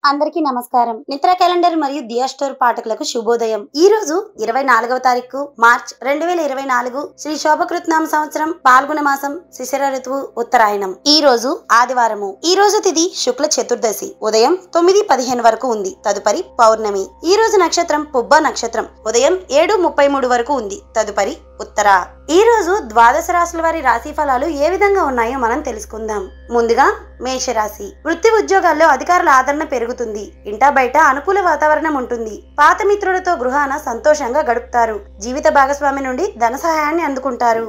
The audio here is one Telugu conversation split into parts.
అందరికీ నమస్కారం. మిత్ర క్యాలెండర్ మరియు దియా స్టోర్ పాఠకులకు శుభోదయం. ఈ రోజు 24వ తారీఖు మార్చ్ 2024 శ్రీ శోభకృత్నామ సంవత్సరం పాల్గొన మాసం శిశిర ఋతువు ఉత్తరాయణం. ఈ రోజు ఆదివారము. ఈ రోజు తిథి శుక్ల చతుర్దశి ఉదయం 9:15 వరకు ఉంది. తదుపరి పౌర్ణమి. ఈ రోజు నక్షత్రం పుబ్బ నక్షత్రం ఉదయం 7:33 వరకు ఉంది. తదుపరి ఉత్తర. ఈ రోజు ద్వాదశ రాశుల వారి రాశి ఫలాలు ఏ విధంగా ఉన్నాయో మనం తెలుసుకుందాం. ముందుగా మేషరాశి. వృత్తి ఉద్యోగాల్లో అధికారుల ఆదరణ పెరుగుతుంది. ఇంటా బయట అనుకూల వాతావరణం ఉంటుంది. పాత మిత్రులతో గృహాన సంతోషంగా గడుపుతారు. జీవిత భాగస్వామి నుండి ధన సహాయాన్ని అందుకుంటారు.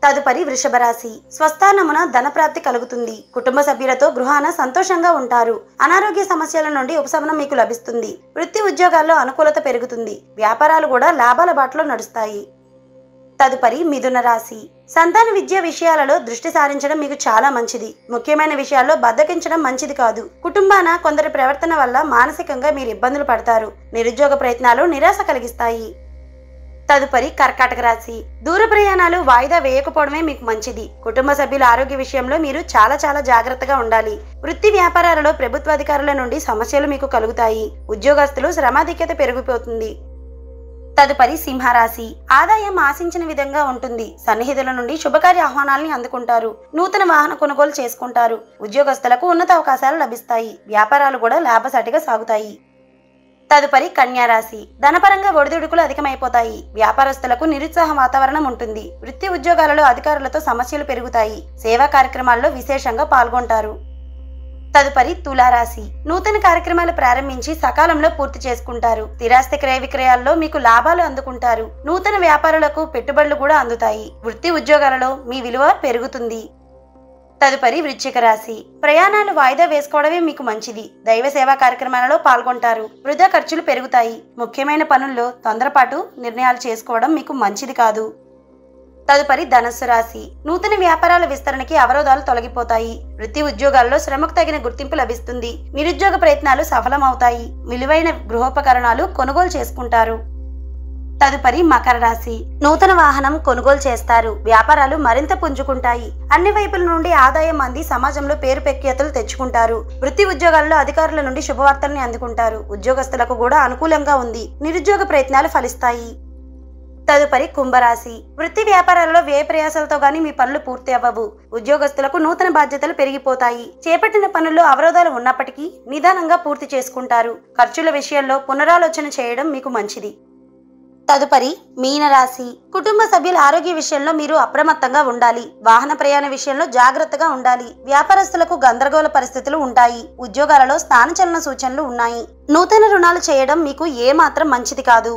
తదుపరి వృషభ రాశి. స్వస్థానమున ధన ప్రాప్తి కలుగుతుంది. కుటుంబ సభ్యులతో గృహాన సంతోషంగా ఉంటారు. అనారోగ్య సమస్యల నుండి ఉపశమనం మీకు లభిస్తుంది. వృత్తి ఉద్యోగాల్లో అనుకూలత పెరుగుతుంది. వ్యాపారాలు కూడా లాభాల బాటలో నడుస్తాయి. తదుపరి మిథున రాశి. సంతాన విద్య విషయాలలో దృష్టి సారించడం మీకు చాలా మంచిది. ముఖ్యమైన విషయాల్లో బద్దకించడం మంచిది కాదు. కుటుంబాన కొందరి ప్రవర్తన వల్ల మానసికంగా మీరు ఇబ్బందులు పడతారు. నిరుద్యోగ ప్రయత్నాలు నిరాశ కలిగిస్తాయి. తదుపరి కర్కాటక రాశి. దూర ప్రయాణాలు వాయిదా వేయకపోవడమే మీకు మంచిది. కుటుంబ సభ్యుల ఆరోగ్య విషయంలో మీరు చాలా జాగ్రత్తగా ఉండాలి. వృత్తి వ్యాపారాలలో ప్రభుత్వాధికారుల నుండి సమస్యలు మీకు కలుగుతాయి. ఉద్యోగస్తులు శ్రమాధిక్యత పెరిగిపోతుంది. తదుపరి సింహరాశి. ఆదాయం ఆశించిన విధంగా ఉంటుంది. సన్నిహితుల నుండి శుభకార్య ఆహ్వానాలని అందుకుంటారు. నూతన వాహన కొనుగోలు చేసుకుంటారు. ఉద్యోగస్తులకు ఉన్నత అవకాశాలు లభిస్తాయి. వ్యాపారాలు కూడా లాభసాటిగా సాగుతాయి. తదుపరి కన్యారాశి. ధనపరంగా ఒడిదుడుకులు అధికమైపోతాయి. వ్యాపారస్తులకు నిరుత్సాహ వాతావరణం ఉంటుంది. వృత్తి ఉద్యోగాలలో అధికారులతో సమస్యలు పెరుగుతాయి. సేవా కార్యక్రమాల్లో విశేషంగా పాల్గొంటారు. తదుపరి తులారాశి. నూతన కార్యక్రమాలు ప్రారంభించి సకాలంలో పూర్తి చేసుకుంటారు. స్థిరాస్తి క్రయ విక్రయాల్లో మీకు లాభాలు అందుకుంటారు. నూతన వ్యాపారులకు పెట్టుబడులు కూడా అందుతాయి. వృత్తి ఉద్యోగాలలో మీ విలువ పెరుగుతుంది. తదుపరి వృశ్చిక రాశి. ప్రయాణాలు వాయిదా వేసుకోవడమే మీకు మంచిది. దైవ సేవా కార్యక్రమాలలో పాల్గొంటారు. వృధా ఖర్చులు పెరుగుతాయి. ముఖ్యమైన పనుల్లో తొందరపాటు నిర్ణయాలు చేసుకోవడం మీకు మంచిది కాదు. తదుపరి ధనస్సు రాశి. నూతన వ్యాపారాల విస్తరణకి అవరోధాలు తొలగిపోతాయి. వృత్తి ఉద్యోగాల్లో శ్రమకు తగిన గుర్తింపు లభిస్తుంది. నిరుద్యోగ ప్రయత్నాలు సఫలమవుతాయి. విలువైన గృహోపకరణాలు కొనుగోలు చేసుకుంటారు. తదుపరి మకర రాశి. నూతన వాహనం కొనుగోలు చేస్తారు. వ్యాపారాలు మరింత పుంజుకుంటాయి. అన్ని వైపుల నుండి ఆదాయం అంది సమాజంలో పేరు ప్రఖ్యాతులు తెచ్చుకుంటారు. వృత్తి ఉద్యోగాల్లో అధికారుల నుండి శుభవార్తల్ని అందుకుంటారు. ఉద్యోగస్తులకు కూడా అనుకూలంగా ఉంది. నిరుద్యోగ ప్రయత్నాలు ఫలిస్తాయి. తదుపరి కుంభరాశి. వృత్తి వ్యాపారాలలో వ్యయ ప్రయాసాలతో గానీ మీ పనులు పూర్తి అవ్వవు. ఉద్యోగస్తులకు నూతన బాధ్యతలు పెరిగిపోతాయి. చేపట్టిన పనుల్లో అవరోధాలు ఉన్నప్పటికీ నిదానంగా పూర్తి చేసుకుంటారు. ఖర్చుల విషయంలో పునరాలోచన చేయడం మీకు మంచిది. తదుపరి మీనరాశి. కుటుంబ సభ్యుల ఆరోగ్య విషయంలో మీరు అప్రమత్తంగా ఉండాలి. వాహన ప్రయాణ విషయంలో జాగ్రత్తగా ఉండాలి. వ్యాపారస్తులకు గందరగోళ పరిస్థితులు ఉంటాయి. ఉద్యోగాలలో స్థానచలన సూచనలు ఉన్నాయి. నూతన రుణాలు చేయడం మీకు ఏమాత్రం మంచిది కాదు.